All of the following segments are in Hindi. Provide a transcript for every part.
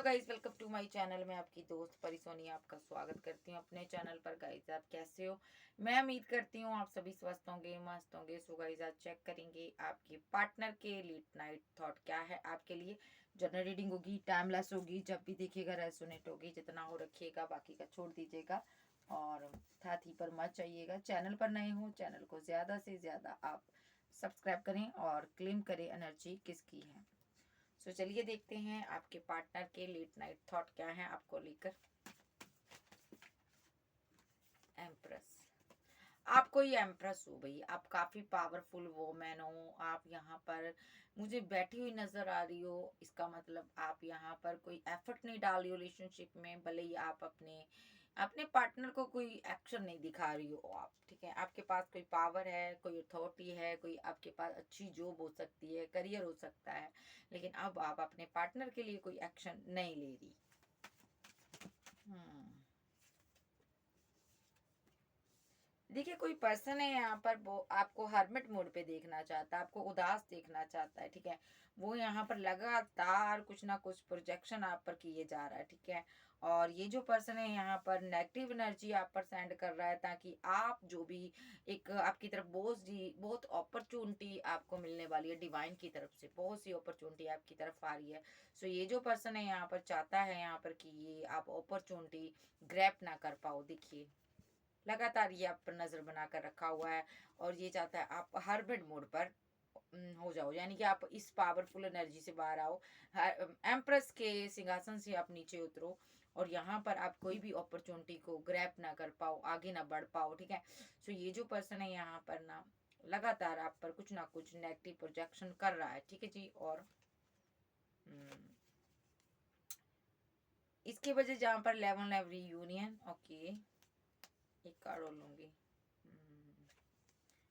Guys, welcome to my channel. मैं आपकी दोस्त परी सोनी आपका स्वागत करती हूँ अपने चैनल पर। गाइस, आप कैसे हो? मैं उम्मीद करती हूँ आप सभी स्वस्थ होंगे, मस्त होंगे। सो गाइस, आज चेक करेंगे आपके पार्टनर के लेट नाइट थॉट क्या है आपके लिए। जनरल रीडिंग होगी, टाइमलेस होगी, जब भी देखिएगा रेजोनेट होगी। जितना हो रखिएगा, बाकी का छोड़ दीजिएगा और साथी पर मत चाहिएगा। चैनल पर नए हो, चैनल को ज़्यादा से ज़्यादा आप सब्सक्राइब करें और क्लेम करें एनर्जी किसकी है। सो चलिए देखते हैं आपके पार्टनर के लेट नाइट थॉट क्या है आपको लेकर। एम्प्रेस, आप कोई एम्प्रेस हो भाई। आप काफ़ी पावरफुल वोमेन हो। आप यहाँ पर मुझे बैठी हुई नज़र आ रही हो। इसका मतलब आप यहाँ पर कोई एफर्ट नहीं डाल रही हो रिलेशनशिप में। भले ही आप अपने अपने पार्टनर को कोई एक्शन नहीं दिखा रही हो आप, ठीक है। आपके पास कोई पावर है, कोई अथॉरिटी है, कोई आपके पास अच्छी जॉब हो सकती है, करियर हो सकता है, लेकिन अब आप अपने पार्टनर के लिए कोई एक्शन नहीं ले रही। हम्म देखिए, कोई पर्सन है यहाँ पर, वो आपको हर्मिट मोड पे देखना चाहता है, आपको उदास देखना चाहता है, ठीक है। वो यहाँ पर लगातार कुछ ना कुछ प्रोजेक्शन आप पर किए जा रहा है, ठीक है। और ये जो पर्सन है यहाँ पर नेगेटिव एनर्जी आप पर सेंड कर रहा है, ताकि आप जो भी एक आपकी तरफ बहुत अपॉर्चुनिटी आपको मिलने वाली है डिवाइन की तरफ से। बहुत सी अपॉर्चुनिटी आपकी तरफ आ रही है। सो ये जो पर्सन है यहाँ पर चाहता है यहाँ पर कि ये आप अपॉर्चुनिटी ग्रैप ना कर पाओ। देखिए, लगातार ये आप पर नज़र बनाकर रखा हुआ है और ये चाहता है आप हर्बिट मोड पर हो जाओ, यानी कि आप इस पावरफुल एनर्जी से बाहर आओ। एम्प्रेस के सिंहासन से आप नीचे उतरो और यहाँ पर आप कोई भी अपॉर्चुनिटी को ग्रैप ना कर पाओ, आगे ना बढ़ पाओ, ठीक है। सो ये जो पर्सन है यहाँ पर ना लगातार आप पर कुछ ना कुछ नेगेटिव प्रोजेक्शन कर रहा है, ठीक है जी। और हम्म, इसके वजह जहाँ पर 11 यूनियन, ओके, एक कार्ड और लूंगी।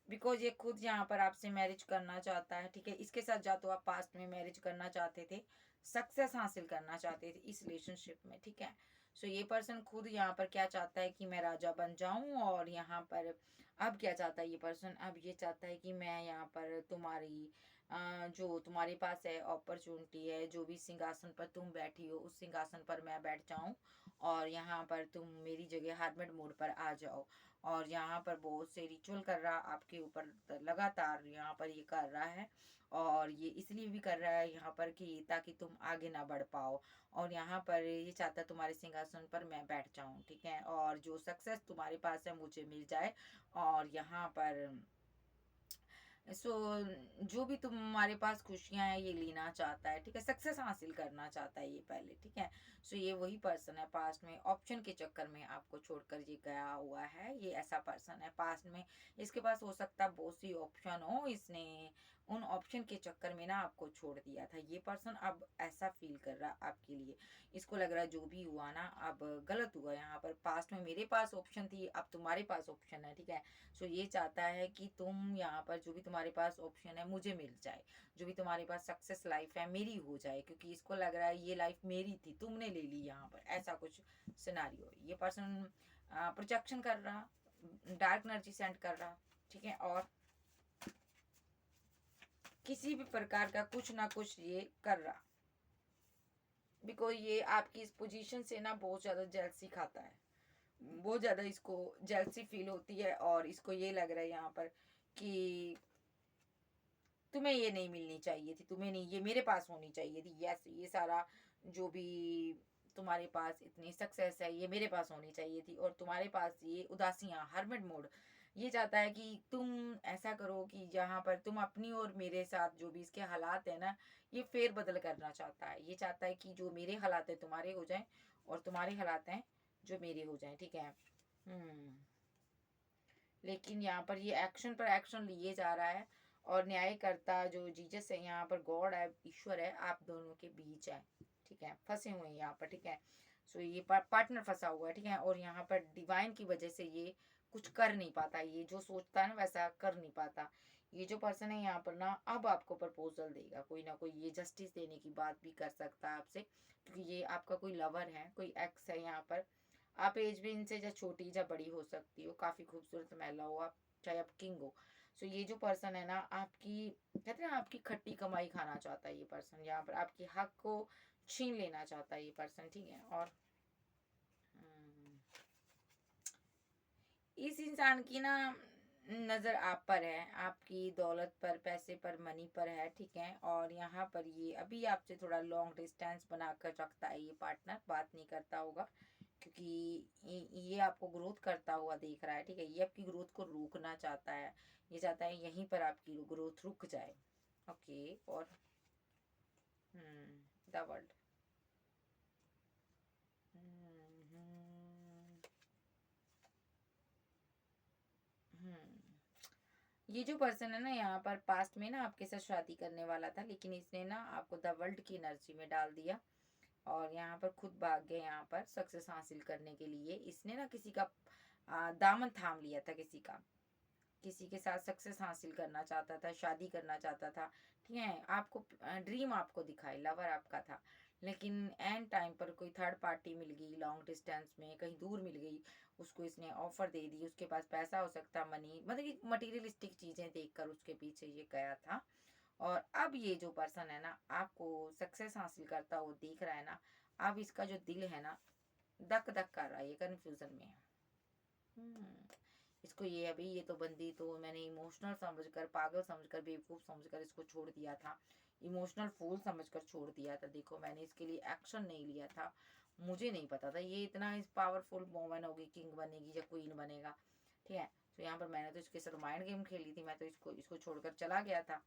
बिकॉज ये खुद यहाँ पर आपसे मैरिज करना चाहता है, ठीक है। इसके साथ या तो आप पास्ट में मैरिज करना चाहते थे, सक्सेस हासिल करना चाहते थे इस रिलेशनशिप में, ठीक है। सो ये पर्सन खुद यहाँ पर क्या चाहता है कि मैं राजा बन जाऊं। और यहाँ पर अब क्या चाहता है ये पर्सन, अब ये चाहता है कि मैं यहाँ पर तुम्हारी जो तुम्हारे पास है अपॉर्चुनिटी है, जो भी सिंहासन पर तुम बैठी हो उस सिंहासन पर मैं बैठ जाऊं और यहाँ पर तुम मेरी जगह हर्मिट मोड पर आ जाओ। और यहाँ पर बहुत से रिचुअल कर रहा आपके ऊपर, लगातार यहाँ पर ये कर रहा है। और ये इसलिए भी कर रहा है यहाँ पर कि ताकि तुम आगे ना बढ़ पाओ। और यहाँ पर ये चाहता है तुम्हारे सिंहासन पर मैं बैठ जाऊँ, ठीक है। और जो सक्सेस तुम्हारे पास है मुझे मिल जाए। और यहाँ पर सो जो भी तुम्हारे पास खुशियां हैं ये लेना चाहता है, ठीक है। सक्सेस हासिल करना चाहता है ये पहले, ठीक है। सो ये वही पर्सन है पास्ट में ऑप्शन के चक्कर में आपको छोड़कर ये गया हुआ है। ये ऐसा पर्सन है पास्ट में, इसके पास हो सकता है बहुत सी ऑप्शन हो, इसने उन ऑप्शन के चक्कर में ना आपको छोड़ दिया था। ये पर्सन अब ऐसा फील कर रहा आपके लिए। इसको लग रहा है जो भी हुआ ना अब गलत हुआ। यहाँ पर पास्ट में मेरे पास ऑप्शन थी, अब तुम्हारे पास ऑप्शन है, ठीक है। सो ये चाहता है कि तुम यहाँ पर जो भी तुम्हारे पास ऑप्शन है मुझे मिल जाए, जो भी तुम्हारे पास सक्सेस लाइफ है मेरी हो जाए, क्योंकि इसको लग रहा है ये लाइफ मेरी थी, तुमने ले ली यहाँ पर। ऐसा कुछ सिनारियो ये पर्सन प्रोजेक्शन कर रहा, डार्क एनर्जी सेंड कर रहा, ठीक है। और किसी भी प्रकार का कुछ ना कुछ ये कर रहा, बिकॉज ये आपकी इस पोजीशन से ना बहुत ज़्यादा जेलसी खाता है, बहुत ज़्यादा इसको जेलसी फील होती है। और इसको ये लग रहा है यहाँ पर कि तुम्हें ये नहीं मिलनी चाहिए थी, तुम्हें नहीं, ये मेरे पास होनी चाहिए थी। यस, ये सारा जो भी तुम्हारे पास इतनी सक्सेस है ये मेरे पास होनी चाहिए थी। और तुम्हारे पास ये उदासियाँ, हर्मिट मोड, ये चाहता है कि तुम ऐसा करो कि जहाँ पर तुम अपनी और मेरे साथ जो भी इसके हालात है ना, ये फेर बदल करना चाहता है। ये चाहता है कि जो मेरे हालात है तुम्हारे हो जाएं और तुम्हारे हालात हैं जो मेरे हो जाएं, ठीक है। लेकिन यहाँ पर ये एक्शन पर एक्शन लिए जा रहा है। और न्यायकर्ता जो जीसस है यहाँ पर, गॉड है, ईश्वर है, आप दोनों के बीच है, ठीक है। फंसे हुए हैं यहाँ पर, ठीक है। सो ये पार्टनर फंसा हुआ है, ठीक है। और यहाँ पर डिवाइन की वजह से ये कुछ कर नहीं पाता, ये जो सोचता है ना वैसा कर नहीं पाता। ये जो पर्सन है यहाँ पर ना अब आपको प्रपोजल देगा, कोई ना कोई ये जस्टिस देने की बात भी कर सकता है आपसे, क्योंकि ये आपका कोई लवर है, कोई एक्स है यहाँ पर। आप एज भी इनसे या छोटी या बड़ी हो सकती हो, काफ़ी खूबसूरत महिला हो आप, चाहे आप किंग हो। सो ये जो पर्सन है ना आपकी, कहते हैं ना, आपकी खट्टी कमाई खाना चाहता है ये पर्सन। यहाँ पर आपके हक को छीन लेना चाहता है ये पर्सन, ठीक है। और इस इंसान की ना नज़र आप पर है, आपकी दौलत पर, पैसे पर, मनी पर है, ठीक है। और यहाँ पर ये अभी आपसे थोड़ा लॉन्ग डिस्टेंस बनाकर रखता है ये पार्टनर, बात नहीं करता होगा क्योंकि ये आपको ग्रोथ करता हुआ देख रहा है, ठीक है। ये आपकी ग्रोथ को रोकना चाहता है, ये चाहता है यहीं पर आपकी ग्रोथ रुक जाए। ओके। और द वर्ल्ड। ये जो पर्सन है ना यहाँ पर पास्ट में ना आपके साथ शादी करने वाला था, लेकिन इसने ना आपको द वर्ल्ड की एनर्जी में डाल दिया और यहाँ पर खुद भाग गए यहाँ पर सक्सेस हासिल करने के लिए। इसने ना किसी का दामन थाम लिया था, किसी के साथ सक्सेस हासिल करना चाहता था, शादी करना चाहता था, ठीक है। आपको ड्रीम आपको दिखाई, लवर आपका था, लेकिन एंड टाइम पर कोई थर्ड पार्टी मिल गई, लॉन्ग डिस्टेंस में कहीं दूर मिल गई, उसको इसने ऑफर दे दी, उसके पास पैसा हो सकता, मनी, मतलब कि मटेरियलिस्टिक चीज़ें देखकर उसके पीछे ये गया था। और अब ये जो पर्सन है ना आपको सक्सेस हासिल करता हुआ देख रहा है ना, अब इसका जो दिल है ना धक धक कर रहा है, ये कन्फ्यूजन में है। इसको ये अभी ये तो बंदी तो मैंने इमोशनल समझकर, पागल समझकर, बेवकूफ़ समझकर इसको छोड़ दिया था, इमोशनल फूल समझकर छोड़ दिया था। देखो मैंने इसके लिए एक्शन नहीं लिया था, मुझे नहीं पता था ये इतना इस पावरफुल वोमन होगी, किंग बनेगी या क्वीन बनेगा, ठीक है। तो यहाँ पर मैंने तो इसके साथ माइंड गेम खेली थी, मैं तो इसको छोड़कर चला गया था,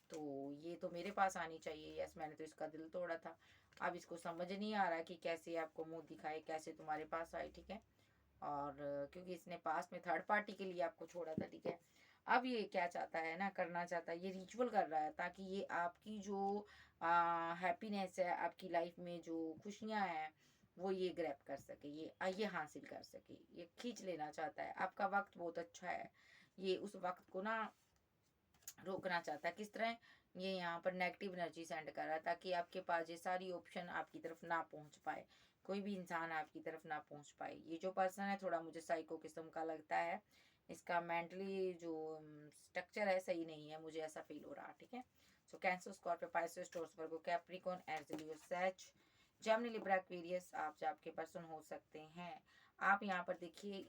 तो ये तो मेरे पास आनी चाहिए। यस, मैंने तो इसका दिल तोड़ा था। अब इसको समझ नहीं आ रहा कि कैसे आपको मुंह दिखाए, कैसे तुम्हारे पास आए, ठीक है। और क्योंकि इसने पास में थर्ड पार्टी के लिए आपको छोड़ा था, ठीक है। अब ये क्या चाहता है ना, करना चाहता है, ये रिचुअल कर रहा है ताकि ये आपकी जो हैप्पीनेस है, आपकी लाइफ में जो खुशियाँ हैं, वो ये ग्रैब कर सके, ये हासिल कर सके, ये खींच लेना चाहता है। आपका वक्त बहुत अच्छा है, ये उस वक्त को ना रोकना चाहता है। किस तरह? ये यहाँ पर नेगेटिव एनर्जी सेंड कर रहा है ताकि आपके पास ये सारी ऑप्शन आपकी तरफ ना पहुँच पाए, कोई भी इंसान आपकी तरफ ना पहुँच पाए। ये जो पर्सन है थोड़ा मुझे साइको किस्म का लगता है, इसका मेंटली जो स्ट्रक्चर है सही नहीं है, मुझे ऐसा फील हो रहा, ठीक है। सो cancer, Scorpio, Pisces, Taurus, Virgo, Capricorn, Aries, लियो, सैज, जेमिनी, लिब्रा, एक्वेरियस आप जो आपके पर्सन हो सकते हैं। आप यहाँ पर देखिए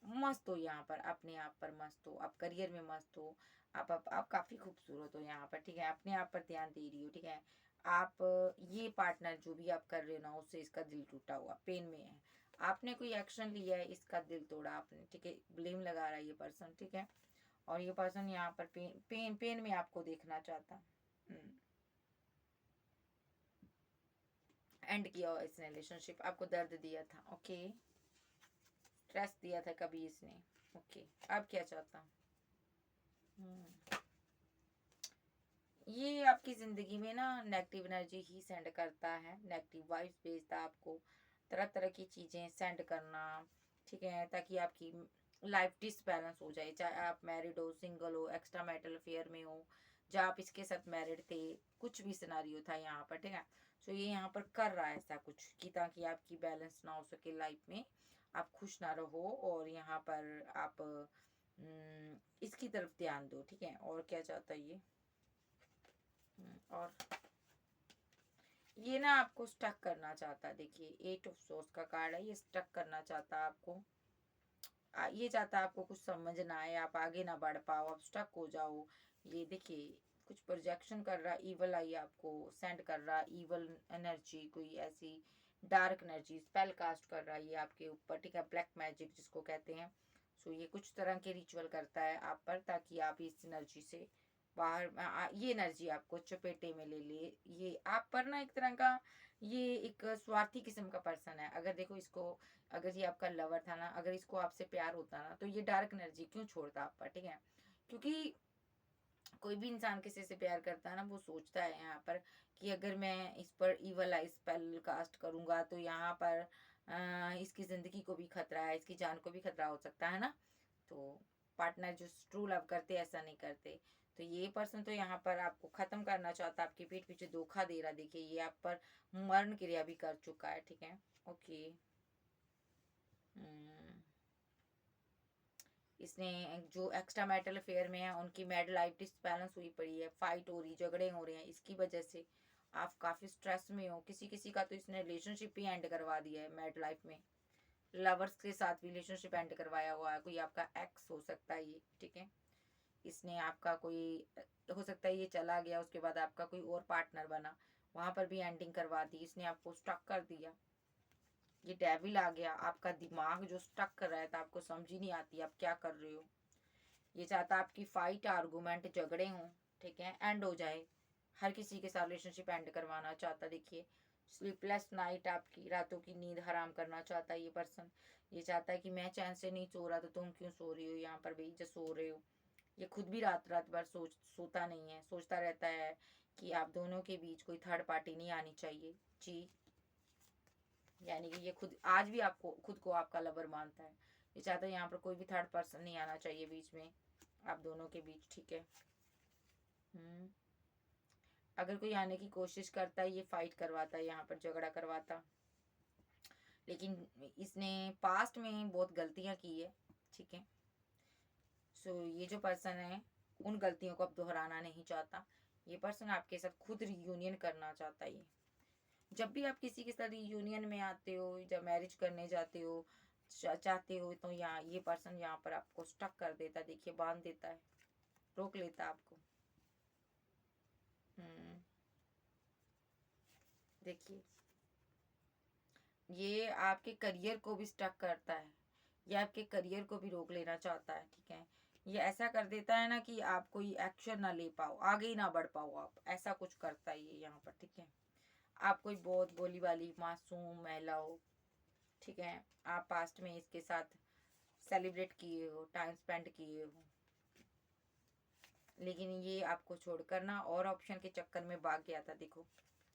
मस्त हो, यहाँ पर अपने आप पर मस्त हो, आप करियर में मस्त हो, आप काफ़ी खूबसूरत हो यहाँ पर, ठीक है। अपने आप पर ध्यान दे रही हो, ठीक है। आप ये पार्टनर जो भी आप कर रहे हो ना, उससे इसका दिल टूटा हुआ पेन में है, आपने कोई एक्शन लिया है, इसका दिल तोड़ा आपने, ठीक है। ब्लेम लगा रहा है ये पर्सन, ठीक है। और ये पर्सन यहाँ पर पेन में आपको देखना चाहता। एंड किया हुआ इसने रिलेशनशिप, आपको दर्द दिया था, ओके। स्ट्रेस दिया था कभी इसने, ओके। अब क्या चाहता? ये आपकी ज़िंदगी में ना नेगेटिव एनर्जी ही सेंड करता है, नेगेटिव वाइब्स भेजता है आपको, तरह तरह की चीज़ें सेंड करना, ठीक है, ताकि आपकी लाइफ डिसबैलेंस हो जाए। चाहे आप मैरिड हो, सिंगल हो, एक्स्ट्रा मैरिटल अफेयर में हो, जहाँ आप इसके साथ मैरिड थे, कुछ भी सिनारियो था यहाँ पर, ठीक है। सो ये यहाँ पर कर रहा है ऐसा कुछ कि ताकि आपकी बैलेंस ना हो सके लाइफ में, आप खुश ना रहो, और यहाँ पर आप इसकी तरफ ध्यान दो, ठीक है। और क्या चाहता है ये? और ये ना आपको स्टक करना चाहता है, देखिए 8 ऑफ सोर्स का कार्ड है, ये स्टक करना चाहता है आपको। ये चाहता है आपको कुछ समझ ना आए, आप आगे ना बढ़ पाओ, आप स्टक हो जाओ। ये देखिए कुछ प्रोजेक्शन कर रहा है, ईवल आई आपको सेंड कर रहा है, ईवल एनर्जी, कोई ऐसी डार्क एनर्जी स्पेल कास्ट कर रहा है ये आपके ऊपर, ठीक है। ब्लैक मैजिक जिसको कहते हैं। सो ये कुछ तरह के रिचुअल करता है आप पर ताकि आप इस एनर्जी से बाहर ये एनर्जी आपको चपेटे में ले ले। ये आप पर ना एक तरह का ये एक स्वार्थी किस्म का पर्सन है। अगर देखो इसको, अगर ये आपका लवर था ना, अगर इसको आपसे प्यार होता ना, तो ये डार्क एनर्जी क्यों छोड़ता आप पर, ठीक है। क्योंकि कोई भी इंसान किसी से प्यार करता है ना, वो सोचता है यहाँ पर कि अगर मैं इस पर इवल आई स्पेल कास्ट करूँगा तो यहाँ पर इसकी ज़िंदगी को भी खतरा है, इसकी जान को भी खतरा हो सकता है ना। तो पार्टनर जो ट्रू लव करते ऐसा नहीं करते। तो ये पर्सन तो यहाँ पर आपको ख़त्म करना चाहता है, आपके पीठ पीछे धोखा दे रहा। देखिए ये आप पर मरण क्रिया भी कर चुका है, ठीक है। ओके। इसने जो एक्स्ट्रा मैरिटल अफेयर में है उनकी मैरिड लाइफ डिसबैलेंस हुई पड़ी है, फाइट हो रही, झगड़े हो रहे हैं इसकी वजह से। आप काफ़ी स्ट्रेस में हो, किसी किसी का तो इसने रिलेशनशिप ही एंड करवा दिया है मैरिड लाइफ में, लवर्स के साथ रिलेशनशिप एंड करवाया हुआ है, कोई आपका एक्स हो सकता है ये, ठीक है। इसने आपका कोई हो सकता है ये चला गया, उसके बाद आपका कोई और पार्टनर बना, वहां पर भी एंडिंग करवा दी, इसने आपको स्टक कर दिया। ये डेविल आ गया, आपका दिमाग जो स्टक कर रहा था, आपको समझ ही नहीं आती आप क्या कर रहे हो। ये चाहता आपकी फाइट, आर्गूमेंट, झगड़े हों, ठीक है, एंड हो जाए। हर किसी के साथ रिलेशनशिप एंड करवाना चाहता। देखिए, स्लीपलेस नाइट, आपकी रातों की नींद हराम करना चाहता है ये पर्सन। ये चाहता है कि मैं चैन से नहीं सो रहा तो तुम क्यों सो रही हो, यहाँ पर बेइज्जत सो रहे हो। ये खुद भी रात रात भर सोता नहीं है, सोचता रहता है कि आप दोनों के बीच कोई थर्ड पार्टी नहीं आनी चाहिए जी। यानी कि ये खुद आज भी आपको खुद को आपका लवर मानता है। ये चाहता है यहाँ पर कोई भी थर्ड पर्सन नहीं आना चाहिए बीच में आप दोनों के बीच, ठीक है। अगर कोई आने की कोशिश करता है, ये फाइट करवाता है, यहाँ पर झगड़ा करवाता। लेकिन इसने पास्ट में बहुत गलतियां की है, ठीक है। सो ये जो पर्सन है उन गलतियों को अब दोहराना नहीं चाहता। ये पर्सन आपके साथ खुद रियूनियन करना चाहता है। ये जब भी आप किसी के साथ रियूनियन में आते हो, जब मैरिज करने जाते हो, चाहते हो, तो यहाँ ये पर्सन यहाँ पर आपको स्टक कर देता है। देखिए, बांध देता है, रोक लेता है आपको। देखिए, ये आपके करियर को भी स्टक करता है, ये आपके करियर को भी रोक लेना चाहता है, ठीक है। ये ऐसा कर देता है ना कि आप कोई एक्शन ना ले पाओ, आगे ही ना बढ़ पाओ आप, ऐसा कुछ करता है ये यहाँ पर, ठीक है। आप कोई बहुत बोली वाली मासूम महिला हो, ठीक है, आप पास्ट में इसके साथ सेलिब्रेट किए हो, टाइम स्पेंड किए हो, लेकिन ये आपको छोड़कर ना और ऑप्शन के चक्कर में भाग गया था। देखो,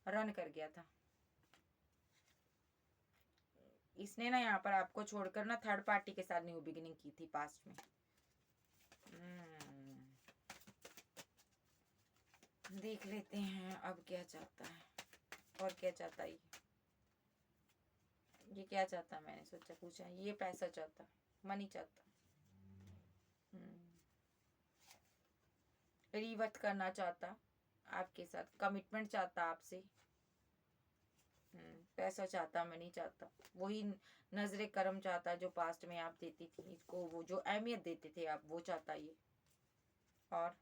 रन कर गया था। इसने ना यहाँ पर आपको छोड़कर ना थर्ड पार्टी के साथ न्यू बिगिनिंग की थी पास्ट में। देख लेते हैं अब क्या चाहता है और क्या चाहता है ये क्या चाहता, मैंने सोचा पूछा। ये पैसा चाहता, मनी चाहता, रिवर्ट करना चाहता आपके साथ, कमिटमेंट चाहता आपसे, पैसा चाहता, मनी चाहता, वही नजरे करम चाहता जो पास्ट में आप देती थी इसको, वो जो अहमियत देते थे आप, वो चाहता ये। और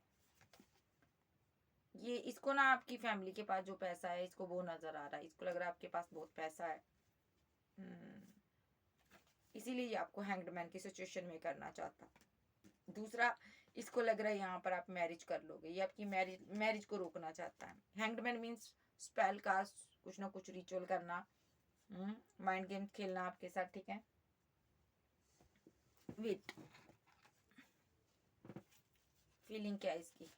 ये इसको ना आपकी फैमिली के पास जो पैसा है, इसको वो नजर आ रहा है, इसको लग रहा है आपके पास बहुत पैसा है। इसीलिए ये आपको हैंग्ड की सिचुएशन में करना चाहता। दूसरा, इसको लग रहा है यहाँ पर आप मैरिज कर लोगे, ये आपकी मैरिज को रोकना चाहता है। हैंग्ड मीन्स स्पेल कास्ट, कुछ ना कुछ रिचुअल करना, माइंड गेम खेलना आपके साथ, ठीक है। वेट, फीलिंग क्या है इसकी,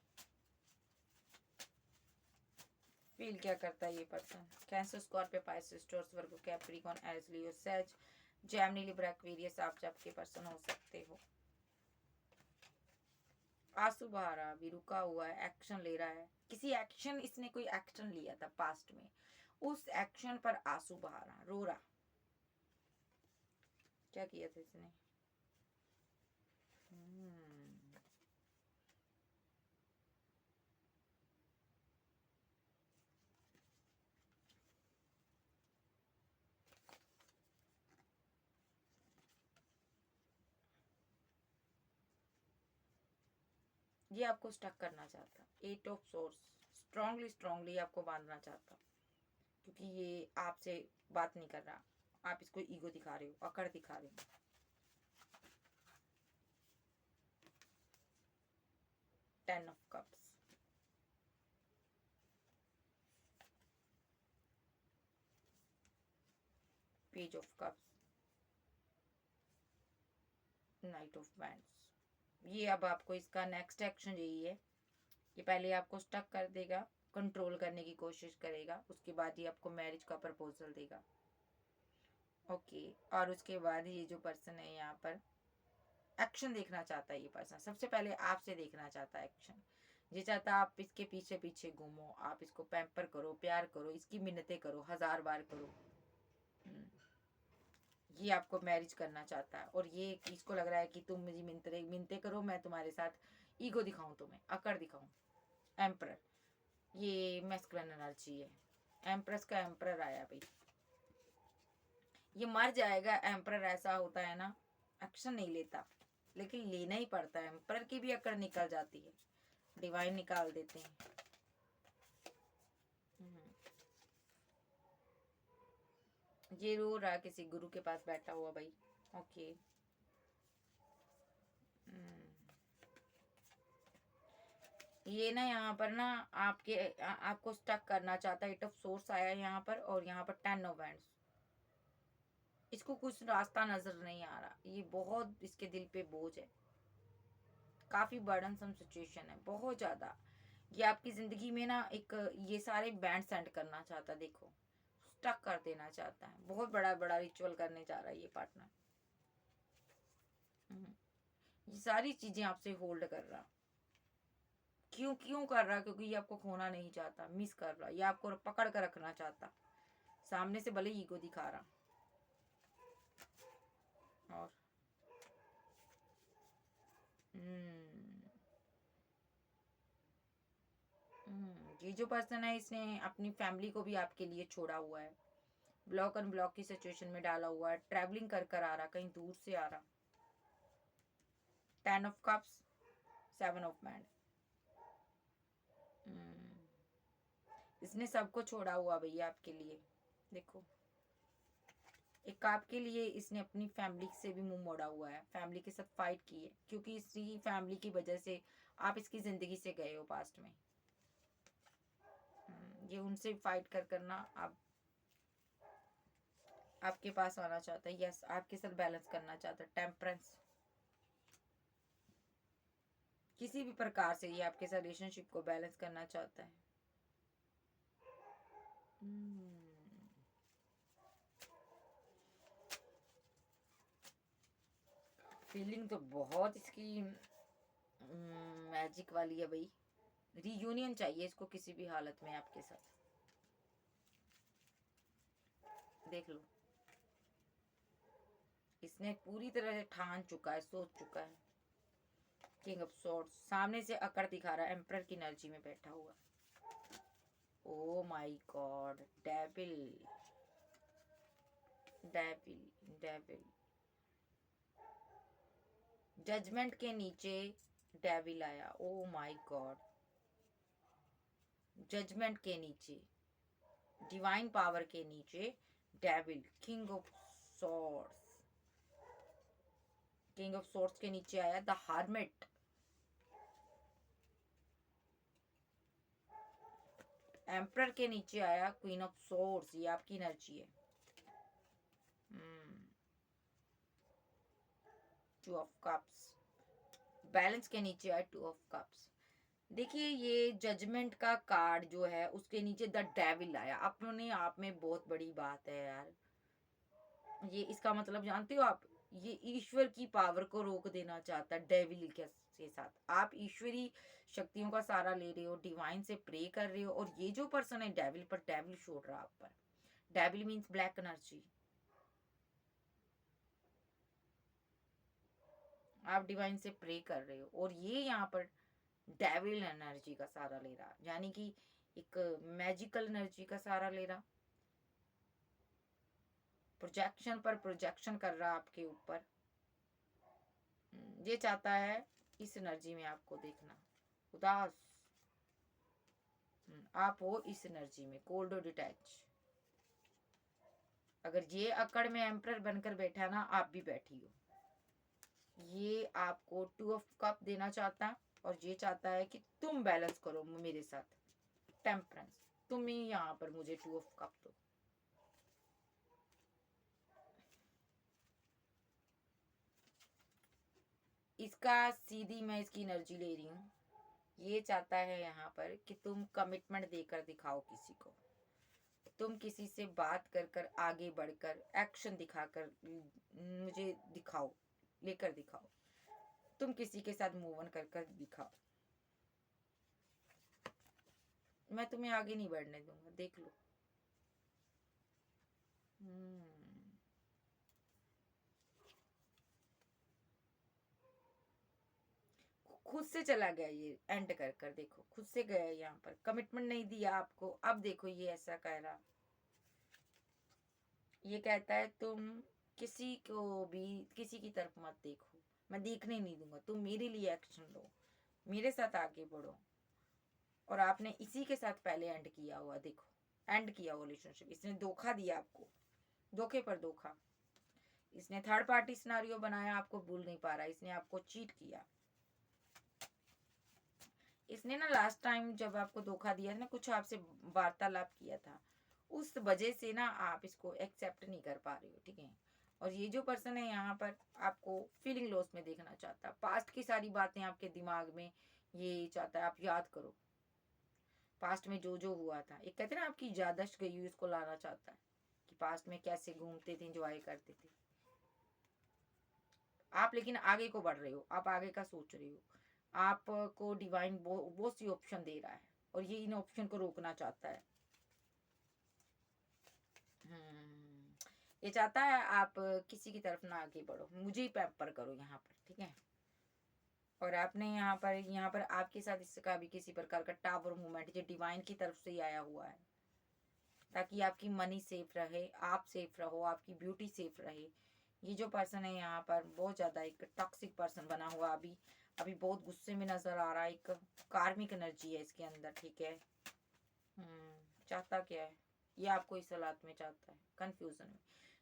फील क्या करता है ये person. Cancer, Scorpio, Pisces, Taurus, Virgo, Capricorn, Aries, Leo, Sag, Gemini, Libra, Aquarius, आप आपके पर्सन हो सकते हो। आंसू बहा रहा, अभी रुका हुआ है, एक्शन ले रहा है। किसी एक्शन, इसने कोई एक्शन लिया था पास्ट में, उस एक्शन पर आंसू बहा रहा, रो रहा। क्या किया था इसने? ये आपको स्टक करना चाहता, 8 ऑफ सोर्स, स्ट्रांगली आपको बांधना चाहता, क्योंकि ये आपसे बात नहीं कर रहा, आप इसको ईगो दिखा रहे हो, अकड़ दिखा रहे हो। 10 of cups, page of cups, night of bands. ये अब आपको इसका नेक्स्ट एक्शन यही है, ये पहले आपको स्टक कर देगा, कंट्रोल करने की कोशिश करेगा, उसके बाद ये आपको मैरिज का प्रपोजल देगा, ओके। और उसके बाद ये जो पर्सन है यहाँ पर एक्शन देखना चाहता है, ये पर्सन सबसे पहले आपसे देखना चाहता है एक्शन। ये चाहता है आप इसके पीछे पीछे घूमो, आप इसको पैम्पर करो, प्यार करो, इसकी मिन्नतें करो, 1000 बार करो। ये आपको मैरिज करना चाहता है, और ये इसको लग रहा है कि तुम मुझे मिनते करो, मैं तुम्हारे साथ ईगो दिखाऊं, तुम्हें अकड़ दिखाऊं। एम्परर, ये मैस्कुलिन एनर्जी है, एम्प्रेस का एम्परर आया भाई, ये मर जाएगा। एम्परर ऐसा होता है ना, एक्शन नहीं लेता, लेकिन लेना ही पड़ता है। एम्परर की भी अकड़ निकल जाती है, डिवाइन निकाल देते हैं। ये रो रहा किसी गुरु के पास बैठा हुआ भाई। ओके। ये ना यहाँ पर ना आपको स्टक करना चाहता है। एट ऑफ सोर्स आया यहाँ पर, और यहाँ पर 10 ऑफ वैंड्स। इसको कुछ रास्ता नजर नहीं आ रहा, ये बहुत इसके दिल पे बोझ है, काफी बर्डनसम सिचुएशन है, बहुत ज्यादा। ये आपकी जिंदगी में ना एक ये सारे बैंड सेंड करना चाहता है, देखो स्टक कर देना चाहता है, बहुत बड़ा बड़ा रिचुअल करने जा रहा है ये पार्टनर। ये सारी चीजें आपसे होल्ड कर रहा। क्यों क्यों कर रहा? क्योंकि ये आपको खोना नहीं चाहता, मिस कर रहा, ये आपको पकड़ कर रखना चाहता, सामने से भले ईगो दिखा रहा। और ये जो पर्सन है, इसने अपनी फैमिली को भी आपके लिए छोड़ा हुआ है, ब्लॉक अनब्लॉक की सिचुएशन में डाला हुआ है, ट्रैवलिंग कर कर आ रहा, कहीं दूर से आ रहा। 10 ऑफ कप्स, 7 ऑफ मैंड। इसने सबको छोड़ा हुआ भैया आपके लिए। देखो, एक आपके लिए इसने अपनी फैमिली से भी मुंह मोड़ा हुआ है, फैमिली के साथ फाइट की है, क्योंकि इसी फैमिली की वजह से आप इसकी जिंदगी से गए हो पास्ट में। ये उनसे फाइट कर करना आप आपके पास आना चाहता है। यस, आपके साथ बैलेंस करना चाहता है, टेम्परेंस। किसी भी प्रकार से ये आपके साथ रिलेशनशिप को बैलेंस करना चाहता है। फीलिंग तो बहुत इसकी मैजिक वाली है भाई। रीयूनियन चाहिए इसको किसी भी हालत में आपके साथ, देख लो। इसने पूरी तरह से ठान चुका है, सोच चुका है। किंग ऑफ सॉर्ड्स सामने से अकड़ दिखा रहा है, एम्परर की एनर्जी में बैठा हुआ। Oh my god, devil devil devil. Judgment के नीचे डेविल आया, ओ माय गॉड। जजमेंट के नीचे, डिवाइन पावर के नीचे devil. King of swords, king of swords के नीचे आया द हार्मिट। एम्परर के नीचे आया क्वीन ऑफ सॉर्ड्स, ये आपकी एनर्जी है। टू ऑफ कप्स, बैलेंस के नीचे आया 2 ऑफ कप्स। देखिए, ये जजमेंट का कार्ड जो है उसके नीचे द डेविल आया, अपने आप में बहुत बड़ी बात है यार। ये इसका मतलब जानते हो आप, ये ईश्वर की पावर को रोक देना चाहता है डेविल के साथ। आप ईश्वरी शक्तियों का सहारा ले रहे हो, डिवाइन से प्रे कर रहे हो, और ये जो पर्सन है डेविल पर, डेविल छोड़ रहा आप पर। Devil means black energy. आप डिवाइन से प्रे कर रहे हो, और ये यहाँ पर डेविल एनर्जी का सहारा ले रहा, यानी कि एक मैजिकल एनर्जी का सहारा ले रहा, प्रोजेक्शन पर प्रोजेक्शन कर रहा आपके ऊपर। ये चाहता है इस एनर्जी में आपको देखना, उदास। आप हो इस एनर्जी में कोल्ड और डिटैच। अगर ये अकड़ में एम्परर बनकर बैठा ना, आप भी बैठी हो। ये आपको 2 ऑफ कप देना चाहता है, और ये चाहता है कि तुम बैलेंस करो मेरे साथ, टेम्परेंस। तुम ही यहाँ पर मुझे 2 ऑफ कप दो। इसका सीधी मैं इसकी एनर्जी ले रही हूँ। ये चाहता है यहाँ पर कि तुम कमिटमेंट देकर दिखाओ किसी को, तुम किसी से बात कर कर आगे बढ़कर एक्शन दिखाकर मुझे दिखाओ, लेकर दिखाओ, तुम किसी के साथ मूव ऑन कर कर दिखाओ। मैं तुम्हें आगे नहीं बढ़ने दूंगा, देख लो। खुद से चला गया, ये एंड कर कर देखो खुद से गया, यहाँ पर कमिटमेंट नहीं दिया आपको। अब देखो ये ऐसा कह रहा, ये कहता है तुम किसी को भी किसी की तरफ मत देखो, मैं देखने नहीं दूंगा, तुम मेरे लिए एक्शन लो, मेरे साथ आगे बढ़ो। और आपने इसी के साथ पहले एंड किया हुआ, देखो एंड किया हुआ रिलेशनशिप, इसने धोखा दिया आपको, धोखे पर धोखा, इसने थर्ड पार्टी सिनेरियो बनाया, आपको भूल नहीं पा रहा, इसने आपको चीट किया। इसने ना लास्ट टाइम जब आपको धोखा दिया ना, कुछ आपसे वार्तालाप किया था, उस वजह से ना आप इसको एक्सेप्ट नहीं कर पा रहे हो, ठीक है। और ये जो पर्सन है यहाँ पर आपको फीलिंग लॉस में देखना चाहता है, पास्ट की सारी बातें आपके दिमाग में ये चाहता है आप याद करो, पास्ट में जो जो हुआ था, एक कहते हैं ना आपकी याददाश्त गई हुई, उसको लाना चाहता है कि पास्ट में कैसे घूमते थे, एंजॉय करते थे आप। लेकिन आगे को बढ़ रहे हो, आप आगे का सोच रहे हो, आपको डिवाइन वो सी ऑप्शन दे रहा है, और ये इन ऑप्शन को रोकना चाहता है। ये चाहता है आप किसी की तरफ ना आगे बढ़ो, मुझे ही पैम्पर करो यहाँ पर, ठीक है। और आपने यहाँ पर आपके साथ इसका भी किसी प्रकार का टावर मूवमेंट जो डिवाइन की तरफ से ही आया हुआ है, ताकि आपकी मनी सेफ रहे, आप सेफ रहो, आपकी ब्यूटी सेफ रहे। ये जो पर्सन है यहाँ पर बहुत ज़्यादा एक टॉक्सिक पर्सन बना हुआ, अभी अभी बहुत गुस्से में नजर आ रहा है, एक कार्मिक एनर्जी है इसके अंदर, ठीक है। चाहता क्या है ये आपको इस हालात में चाहता है, कंफ्यूजन में।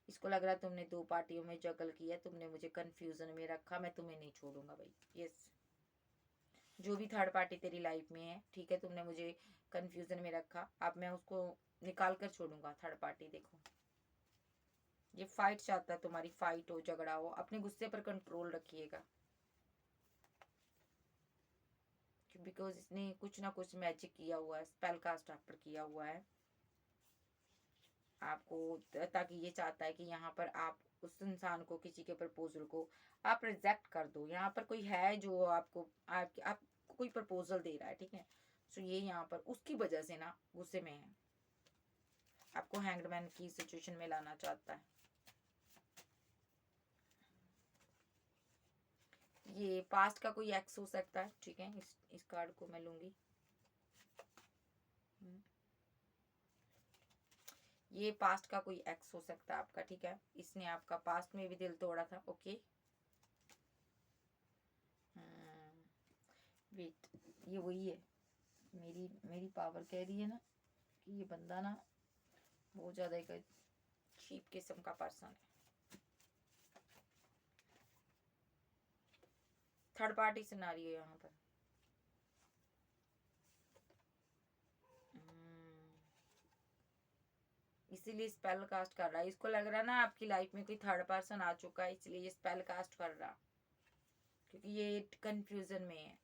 इसको लग रहा है तुमने 2 पार्टियों में जगल किया, तुमने मुझे कंफ्यूजन में रखा, मैं तुम्हें नहीं छोड़ूंगा भाई। यस, जो भी थर्ड पार्टी तेरी लाइफ में है, ठीक है, तुमने मुझे कंफ्यूजन में रखा, अब मैं उसको निकाल कर छोड़ूंगा थर्ड पार्टी। देखो ये फाइट चाहता है, तुम्हारी फाइट हो, झगड़ा हो, अपने गुस्से पर कंट्रोल रखिएगा, बिकॉज इसने कुछ ना कुछ मैजिक किया हुआ है, स्पेल कास्ट आप पर किया हुआ है आपको, ताकि ये चाहता है कि यहाँ पर आप उस इंसान को, किसी के प्रपोजल को आप रिजेक्ट कर दो। यहाँ पर कोई है जो आपको कोई प्रपोजल दे रहा है, ठीक है। सो ये यहाँ पर उसकी वजह से ना गुस्से में है, आपको हैंगमैन की सिचुएशन में लाना चाहता है। ये पास्ट का कोई एक्स हो सकता है, ठीक है। इस कार्ड को मैं लूंगी। ये पास्ट का कोई एक्स हो सकता है आपका, ठीक है। इसने आपका पास्ट में भी दिल तोड़ा था, ओके। वेट, ये वही है, मेरी पावर कह रही है ना कि ये बंदा ना बहुत ज़्यादा एक चीप किस्म का पर्सन है, थर्ड पार्टी सिनेरियो यहाँ पर। इसीलिए स्पेल कास्ट कर रहा है, इसको लग रहा है ना आपकी लाइफ में कोई थर्ड पर्सन आ चुका है, इसलिए ये स्पेल कास्ट कर रहा, क्योंकि ये कंफ्यूजन में है।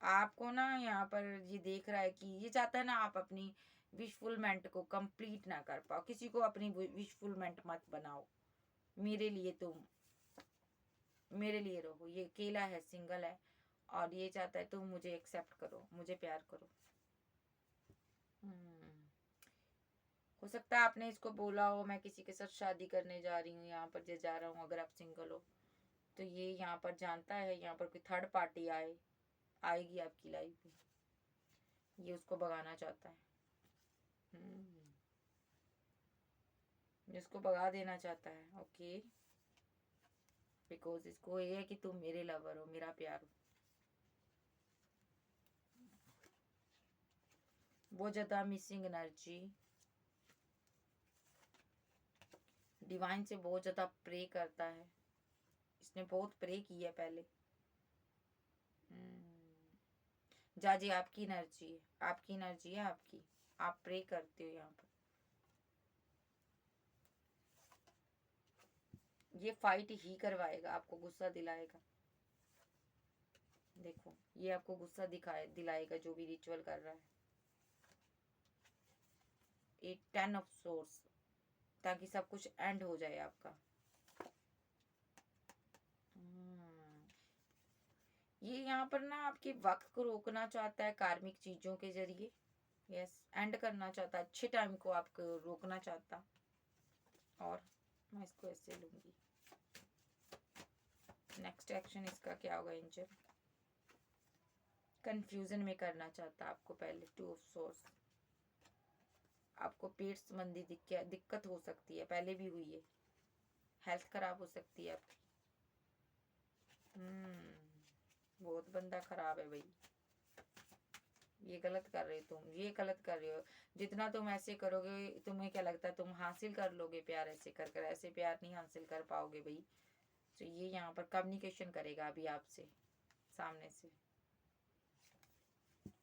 आपको ना यहाँ पर ये देख रहा है कि ये चाहता है ना आप अपनी विशफुलमेंट को कंप्लीट ना कर पाओ, किसी को अपनी विशफुलमेंट मत बनाओ, मेरे लिए तुम मेरे लिए रहो। ये अकेला है, सिंगल है, और ये चाहता है तुम मुझे एक्सेप्ट करो, मुझे प्यार करो। हो सकता है आपने इसको बोला हो मैं किसी के साथ शादी करने जा रही हूँ, यहाँ पर जे जा रहा हूँ, अगर आप सिंगल हो तो ये यहाँ पर जानता है यहाँ पर कोई थर्ड पार्टी आएगी आपकी लाइफ में, ये उसको भगाना चाहता है। इसको भगा देना चाहता है, ओके। बिकॉज इसको ये है कि तुम मेरे लवर हो, मेरा प्यार हो। बहुत ज़्यादा मिसिंग एनर्जी, डिवाइन से बहुत ज़्यादा प्रे करता है, इसने बहुत प्रे की है पहले। जाजी आपकी एनर्जी है, आपकी एनर्जी है, आपकी, आप प्रे करते हो यहाँ पर। ये फाइट ही करवाएगा, आपको गुस्सा दिलाएगा। देखो ये आपको गुस्सा दिलाएगा जो भी रिचुअल कर रहा है। एक 10 ऑफ सोर्स, ताकि सब कुछ एंड हो जाए आपका। ये यहाँ पर ना आपके वक्त को रोकना चाहता है कार्मिक चीजों के जरिए, यस, एंड करना चाहता है, अच्छे टाइम को आपको रोकना चाहता। और मैं इसको ऐसे लूंगी, नेक्स्ट एक्शन इसका क्या होगा एंजल? कंफ्यूजन में करना चाहता आपको पहले। टू ऑफ सोर्स, आपको पेट संबंधी दिक्कत हो सकती है, पहले भी हुई है। हेल्थ खराब हो सकती है आपकी। बहुत बंदा खराब है भाई, ये गलत कर रहे हो तुम, ये गलत कर रहे हो। जितना तुम ऐसे करोगे, तुम्हें क्या लगता है तुम हासिल कर लोगे प्यार? ऐसे कर कर ऐसे प्यार नहीं हासिल कर पाओगे भाई। तो ये यहाँ पर कम्युनिकेशन करेगा अभी आपसे सामने से।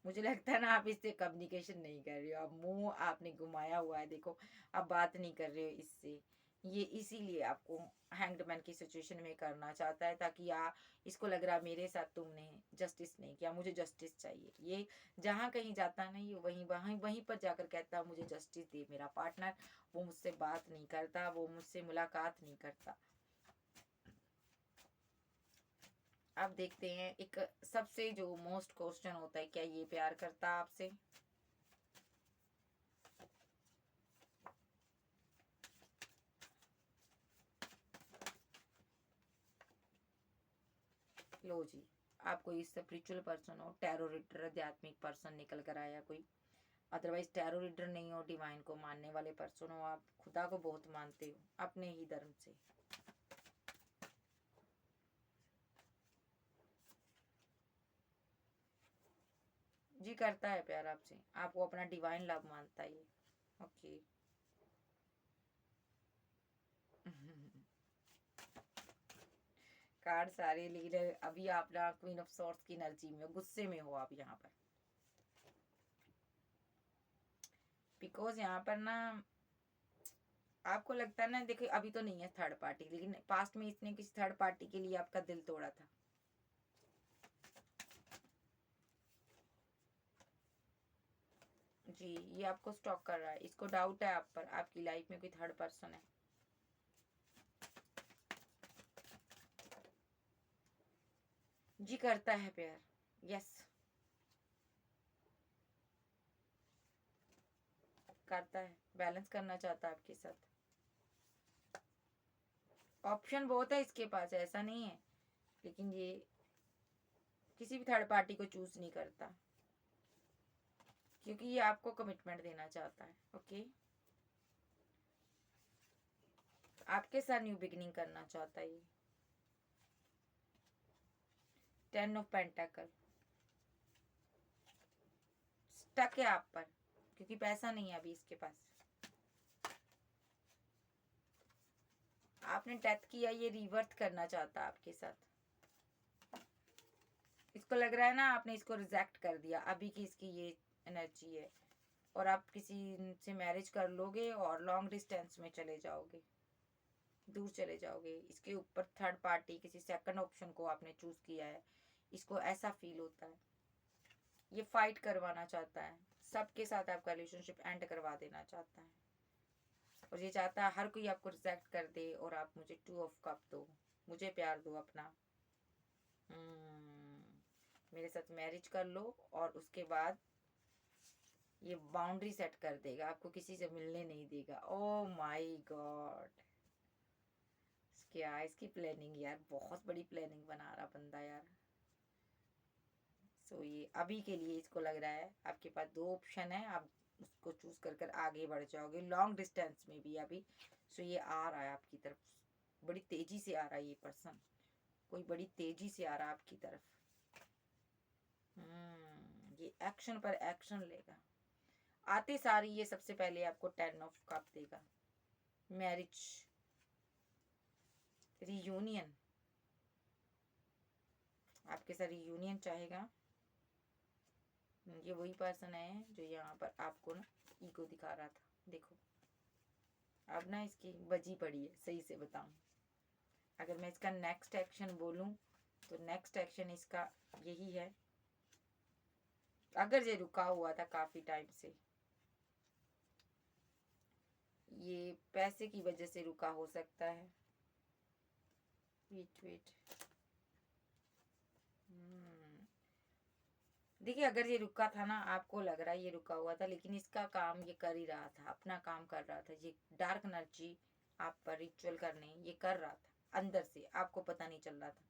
मुझे लगता है ना आप इससे कम्युनिकेशन नहीं कर रहे हो, अब मुंह आपने घुमाया हुआ है, देखो अब बात नहीं कर रहे हो इससे। ये इसीलिए आपको हैंग्ड मैन की सिचुएशन में करना चाहता है, ताकि इसको लग रहा है मेरे साथ तुमने जस्टिस नहीं किया, मुझे जस्टिस चाहिए। ये जहाँ कहीं जाता है ना, ये वहीं वहीं वहीं पर जाकर कहता है मुझे जस्टिस दे मेरा पार्टनर। वो मुझसे बात नहीं करता, वो मुझसे मुलाकात नहीं करता। अब देखते हैं एक सबसे जो मोस्ट क्वेश्चन होता है, क्या ये प्यार करता आपसे? लो जी, आप कोई स्पिरिचुअल पर्सन हो, टैरो रीडर आध्यात्मिक पर्सन निकल कर आया कोई। अदरवाइज टैरो रीडर नहीं हो, डिवाइन को मानने वाले पर्सन हो, आप खुदा को बहुत मानते हो अपने ही धर्म से। जी करता है प्यार आपसे, आपको अपना डिवाइन लव मानता है ये। ओके कार्ड सारे ले ले। अभी आप ना क्वीन ऑफ सॉर्ड्स की एनर्जी में हो, गुस्से में हो आप यहाँ पर। बिकॉज यहाँ पर ना आपको लगता है ना, देखिए अभी तो नहीं है थर्ड पार्टी, लेकिन पास्ट में इसने किसी थर्ड पार्टी के लिए आपका दिल तोड़ा था। जी, ये आपको स्टॉक कर रहा है, इसको डाउट है आप पर, आपकी लाइफ में कोई थर्ड पर्सन है। जी करता है प्यार, यस करता है, बैलेंस करना चाहता है आपके साथ। ऑप्शन बहुत है इसके पास, ऐसा नहीं है, लेकिन ये किसी भी थर्ड पार्टी को चूज नहीं करता, क्योंकि ये आपको कमिटमेंट देना चाहता है। ओके, आपके साथ न्यू बिगिनिंग करना चाहता है ये। 10 ऑफ पेंटाकल, स्टक है आप पर, क्योंकि पैसा नहीं है अभी इसके पास। आपने डेथ किया, ये रिवर्थ करना चाहता है आपके साथ। इसको लग रहा है ना आपने इसको रिजेक्ट कर दिया, अभी की इसकी ये एनर्जी है, और आप किसी से मैरिज कर लोगे और लॉन्ग डिस्टेंस में चले जाओगे, दूर चले जाओगे। इसके ऊपर थर्ड पार्टी किसी सेकंड ऑप्शन को आपने चूज किया है, इसको ऐसा फील होता है। ये फाइट करवाना चाहता है, सबके साथ आपका रिलेशनशिप एंड करवा देना चाहता है, और ये चाहता है हर कोई आपको रिजेक्ट कर दे और आप मुझे 2 ऑफ कप दो, मुझे प्यार दो अपना। मेरे साथ मैरिज कर लो, और उसके बाद ये बाउंड्री सेट कर देगा, आपको किसी से मिलने नहीं देगा। ओ माय गॉड, क्या इसकी प्लानिंग यार, बहुत बड़ी प्लानिंग बना रहा बंदा यार। सो ये अभी के लिए इसको लग रहा है आपके पास 2 ऑप्शन है, आप उसको चूज कर कर आगे बढ़ जाओगे लॉन्ग डिस्टेंस में भी अभी। सो ये आ रहा है आपकी तरफ, बड़ी तेजी से आ रहा है ये पर्सन, कोई बड़ी तेजी से आ रहा है आपकी तरफ। ये एक्शन पर एक्शन लेगा, आते सारी ये सबसे पहले आपको 10 ऑफ कप देगा। मैरिज, रियूनियन, आपके साथ रियूनियन चाहेगा। ये वही पर्सन है जो यहाँ पर आपको ना ईगो दिखा रहा था, देखो अब ना इसकी बजी पड़ी है। सही से बताऊं, अगर मैं इसका नेक्स्ट एक्शन बोलूं तो नेक्स्ट एक्शन इसका यही है। अगर ये रुका हुआ था काफी टाइम से, ये पैसे की वजह से रुका हो सकता है। वेट वेट, देखिए अगर ये रुका था ना, आपको लग रहा है ये रुका हुआ था, लेकिन इसका काम ये कर ही रहा था, अपना काम कर रहा था। ये डार्क एनर्जी आप पर रिचुअल करने ये कर रहा था अंदर से, आपको पता नहीं चल रहा था।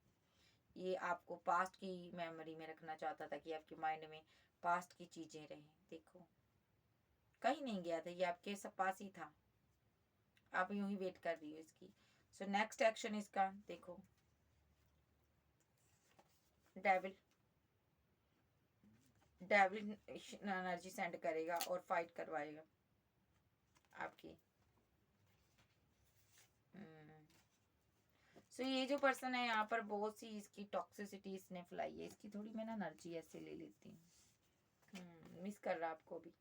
ये आपको पास्ट की मेमोरी में रखना चाहता था कि आपके माइंड में पास्ट की चीजें रहें। देखो कहीं नहीं गया था, ये आपके सब पास ही था, आप यूं ही वेट कर रही हो इसकी। सो नेक्स्ट एक्शन इसका देखो, डेविल डेविल एनर्जी सेंड करेगा और फाइट करवाएगा आपकी। सो ये जो पर्सन है यहाँ पर बहुत सी इसकी टॉक्सिसिटी इसने फैलाई है। इसकी थोड़ी मैं ना एनर्जी ऐसे ले लेती हूँ। मिस कर रहा आपको भी।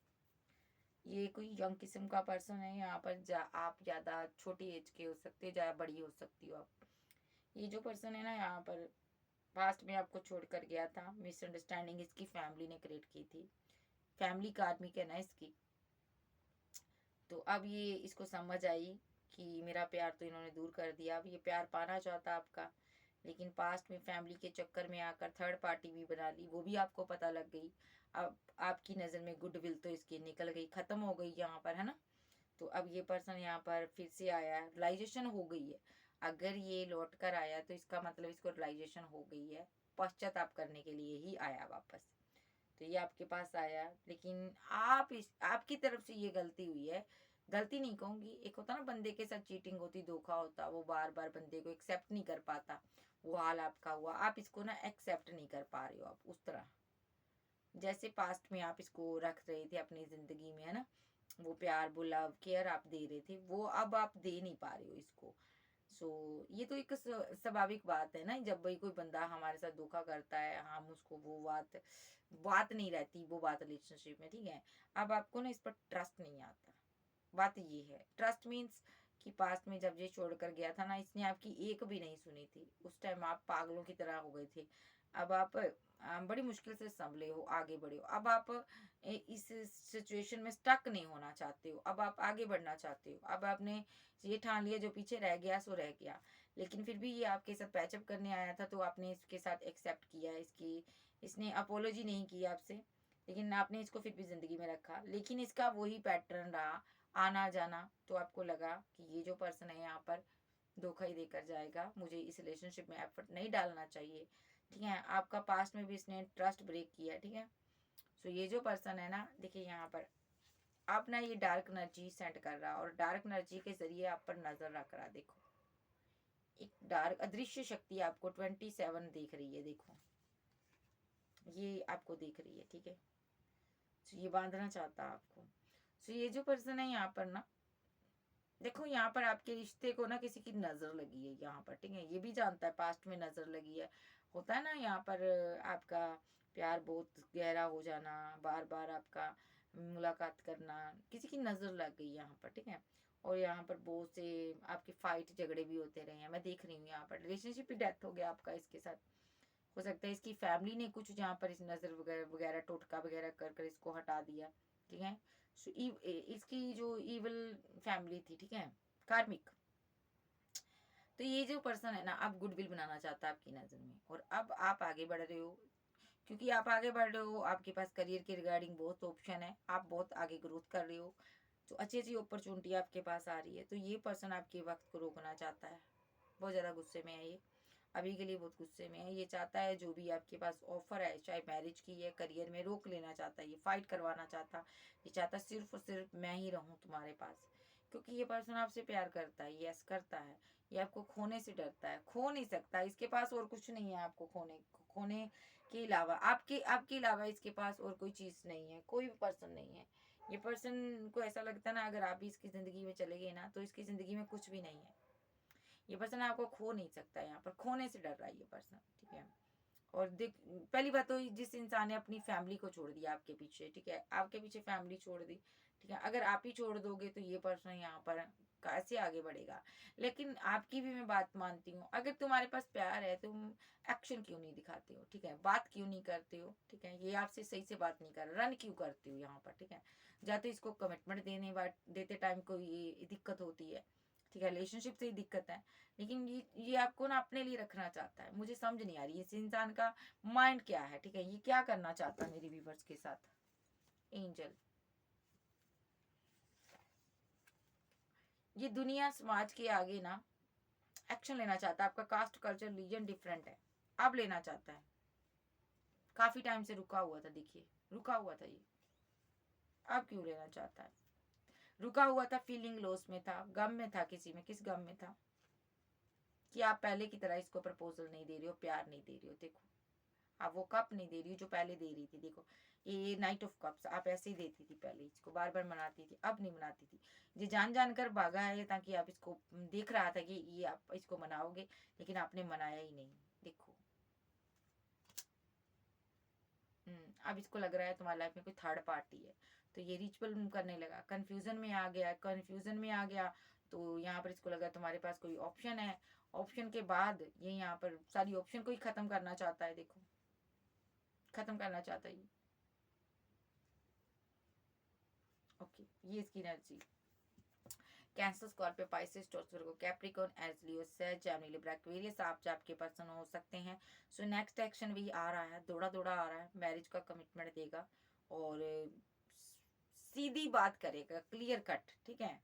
ये कोई यंग किस्म का पर्सन है यहाँ पर। आप ज़्यादा छोटी एज के हो सकते हो, ज़्यादा बड़ी हो सकती हो आप। ये जो पर्सन है ना यहाँ पर पास्ट में आपको छोड़ कर गया था। मिसअंडरस्टैंडिंग इसकी फैमिली ने क्रिएट की थी। फैमिली कार्मिक है ना इसकी। तो अब ये इसको समझ आई कि मेरा प्यार तो इन्होंने दूर कर दिया। अब ये प्यार पाना चाहता आपका, लेकिन पास्ट में फैमिली के चक्कर में आकर थर्ड पार्टी भी बना ली, वो भी आपको पता लग गई। अब आपकी नज़र में गुडविल तो इसकी निकल गई, ख़त्म हो गई यहाँ पर, है ना। तो अब ये पर्सन यहाँ पर फिर से आया, रियलाइजेशन हो गई है। अगर ये लौट कर आया तो इसका मतलब इसको रियलाइजेशन हो गई है, पश्चाताप करने के लिए ही आया वापस। तो ये आपके पास आया, लेकिन आपकी तरफ से ये गलती हुई है। गलती नहीं कहूँगी, एक होता ना बंदे के साथ चीटिंग होती, धोखा होता, वो बार बार बंदे को एक्सेप्ट नहीं कर पाता, वो हाल आपका हुआ। आप इसको ना एक्सेप्ट नहीं कर पा रहे हो, आप उस तरह जैसे पास्ट में आप इसको रख रहे थे अपनी जिंदगी में, है ना। वो प्यार, वो लव, केयर आप दे रहे थे, वो अब आप दे नहीं पा रहे हो इसको। सो ये तो एक स्वाभाविक बात है ना, जब भाई कोई बंदा हमारे साथ धोखा करता है, हम उसको वो बात बात नहीं रहती, वो बात रिलेशनशिप में, ठीक है। अब आपको ना इस पर ट्रस्ट नहीं आता। बात ये है, ट्रस्ट मीन्स कि पास्ट में जब ये छोड़कर गया था ना, इसने आपकी एक भी नहीं सुनी थी। उस टाइम आप पागलों की तरह हो गए थे। अब आप बड़ी मुश्किल से संभले हो, आगे बढ़े हो। अब आप इस सिचुएशन में स्टक नहीं होना चाहते हो, अब आप आगे बढ़ना चाहते हो। अब आपने ये ठान लिया, जो पीछे रह गया सो रह गया। लेकिन फिर भी ये आपके साथ पैचअप करने आया था, तो आपने इसके साथ एक्सेप्ट किया इसकी। इसने अपोलॉजी नहीं की आपसे, लेकिन आपने इसको फिर भी जिंदगी में रखा। लेकिन इसका वही पैटर्न रहा, आना जाना। तो आपको लगा कि ये जो पर्सन है यहाँ पर धोखा ही देकर जाएगा, मुझे इस रिलेशनशिप में एफर्ट नहीं डालना चाहिए, ठीक है। आपका पास्ट में भी इसने ट्रस्ट ब्रेक किया, ठीक है। सो ये जो पर्सन है ना, देखिए यहाँ पर आप ना ये डार्क एनर्जी सेंड कर रहा, और डार्क एनर्जी के जरिए आप पर नजर रख रहा। देखो एक डार्क अदृश्य शक्ति आपको 27 देख रही है, देखो ये आपको देख रही है, ठीक है। सो ये बांधना चाहता है आपको। सो ये जो पर्सन है यहाँ पर ना, देखो यहाँ पर आपके रिश्ते को ना किसी की नजर लगी है यहाँ पर, ठीक है। ये भी जानता है पास्ट में नजर लगी है। होता है ना यहाँ पर आपका प्यार बहुत गहरा हो जाना, बार बार आपका मुलाकात करना, किसी की नजर लग गई यहाँ पर, ठीक है। और यहाँ पर बहुत से आपके फाइट झगड़े भी होते रहे हैं, मैं देख रही हूँ। यहाँ पर रिलेशनशिप भी डेथ हो गया आपका इसके साथ। हो सकता है इसकी फैमिली ने कुछ जहाँ पर इस नजर वगैरह वगैरह टोटका वगैरह कर कर इसको हटा दिया, ठीक है। सो इसकी जो इवल फैमिली थी, ठीक है, कार्मिक। तो ये जो पर्सन है ना, अब गुडविल बनाना चाहता है आपकी नज़र में, और अब आप आगे बढ़ रहे हो। क्योंकि आप आगे बढ़ रहे हो, आपके पास करियर के रिगार्डिंग बहुत ऑप्शन है, आप बहुत आगे ग्रोथ कर रहे हो, तो अच्छी अच्छी अपॉर्चुनिटी आपके पास आ रही है। तो ये पर्सन आपके वक्त को रोकना चाहता है, बहुत ज़्यादा गुस्से में है ये। अभी के लिए बहुत गुस्से में है। ये चाहता है जो भी आपके पास ऑफर है, चाहे मैरिज की है, करियर में रोक लेना चाहता है, ये फाइट करवाना चाहता। ये चाहता सिर्फ और सिर्फ मैं ही रहूं तुम्हारे पास। क्योंकि ये पर्सन आपसे प्यार करता है, यस करता है। ये आपको खोने से डरता है, खो नहीं सकता। इसके पास और कुछ नहीं है आपको खोने के अलावा। आपके आपके अलावा इसके पास और कोई चीज़ नहीं है, कोई भी पर्सन नहीं है। ये पर्सन को ऐसा लगता है ना, अगर आप भी इसकी ज़िंदगी में चले गए ना, तो इसकी ज़िंदगी में कुछ भी नहीं है। ये पर्सन आपको खो नहीं सकता, यहाँ पर खोने से डर रहा है ये पर्सन, ठीक है। और देख, पहली बात तो जिस इंसान ने अपनी फैमिली को छोड़ दिया आपके पीछे, ठीक है, आपके पीछे फैमिली छोड़ दी, ठीक है। अगर आप ही छोड़ दोगे तो ये पर्सन यहाँ पर कैसे आगे बढ़ेगा। लेकिन आपकी भी मैं बात मानती हूँ, अगर तुम्हारे पास प्यार है, तुम एक्शन क्यों नहीं दिखाते हो, ठीक है, बात क्यों नहीं करते हो, ठीक है। ये आपसे सही से बात नहीं कर रहा, रन क्यों करते हो यहाँ पर, ठीक है। या तो इसको कमिटमेंट देते टाइम कोई दिक्कत होती है, ठीक है, रिलेशनशिप से ही दिक्कत है। लेकिन ये आपको ना अपने लिए रखना चाहता है। मुझे समझ नहीं आ रही इस इंसान का माइंड क्या है, ठीक है। ये क्या करना चाहता है मेरे व्यूवर्स के साथ। एंजल, ये दुनिया समाज के आगे ना एक्शन लेना चाहता है। आपका कास्ट कल्चर रीजन डिफरेंट है, अब लेना चाहता है, काफी टाइम से रुका हुआ था, देखिए रुका हुआ था ये, अब क्यों लेना चाहता है? रुका हुआ था, फीलिंग लॉस में था, गम में था, किसी में, किस गम में था कि आप पहले की तरह इसको प्रपोजल नहीं दे रही हो, प्यार नहीं दे रही हो। देखो आप वो कप नहीं दे रही हो जो पहले दे रही थी। देखो ये नाइट ऑफ कप्स आप ऐसे ही देती थी पहले, इसको बार बार मनाती थी, अब नहीं मनाती थी। ये जान जान कर भागा है ताकि आप इसको, देख रहा था कि ये आप इसको मनाओगे, लेकिन आपने मनाया ही नहीं। देखो अब इसको लग रहा है तुम्हारी लाइफ में कोई थर्ड पार्टी है, तो ये रिचुअल करने लगा, कंफ्यूजन में आ गया, कंफ्यूजन में आ गया। तो यहाँ पर इसको लगा तुम्हारे पास कोई ऑप्शन है, ऑप्शन के बाद ये यहाँ पर सारी ऑप्शन को ही खत्म करना चाहता है। देखो खत्म करना चाहता है। ओके ये इसकी energy. Cancer, Scorpio, Pisces, Taurus, Virgo, Capricorn, Aries, Leo, Sag, Gemini, Libra, Aquarius आप आपके पर्सन हो सकते हैं। सो नेक्स्ट एक्शन भी आ रहा है, दौड़ा दौड़ा आ रहा है, मैरिज का कमिटमेंट देगा और सीधी बात करेगा, क्लियर कट, ठीक है।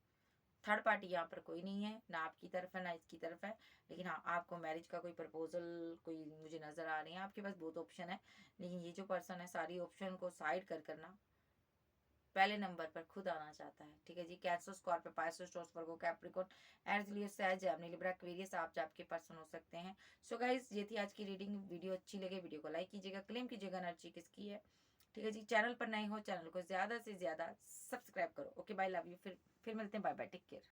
थर्ड पार्टी यहाँ पर कोई नहीं है, ना आपकी तरफ है ना इसकी तरफ है, लेकिन हाँ आपको मैरिज का कोई प्रपोजल कोई मुझे नजर आ रही है। आपके पास बहुत ऑप्शन है, लेकिन ये जो पर्सन है सारी ऑप्शन को साइड कर करना पहले नंबर पर खुद आना चाहता है, ठीक है जी। Cancer, Scorpio, Pisces, Taurus, Virgo, Capricorn, Aries, Leo, Sag, Gemini, Libra, Aquarius आप आपके पर्सन हो सकते हैं। सो गाइस ये थी आज की रीडिंग। वीडियो अच्छी लगे वीडियो को लाइक कीजिएगा, क्लेम कीजिएगा एनर्जी किसकी है, ठीक है जी। चैनल पर नए हो चैनल को ज्यादा से ज्यादा सब्सक्राइब करो। Okay bye, love you. फिर मिलते हैं, बाय बाय, टेक केयर।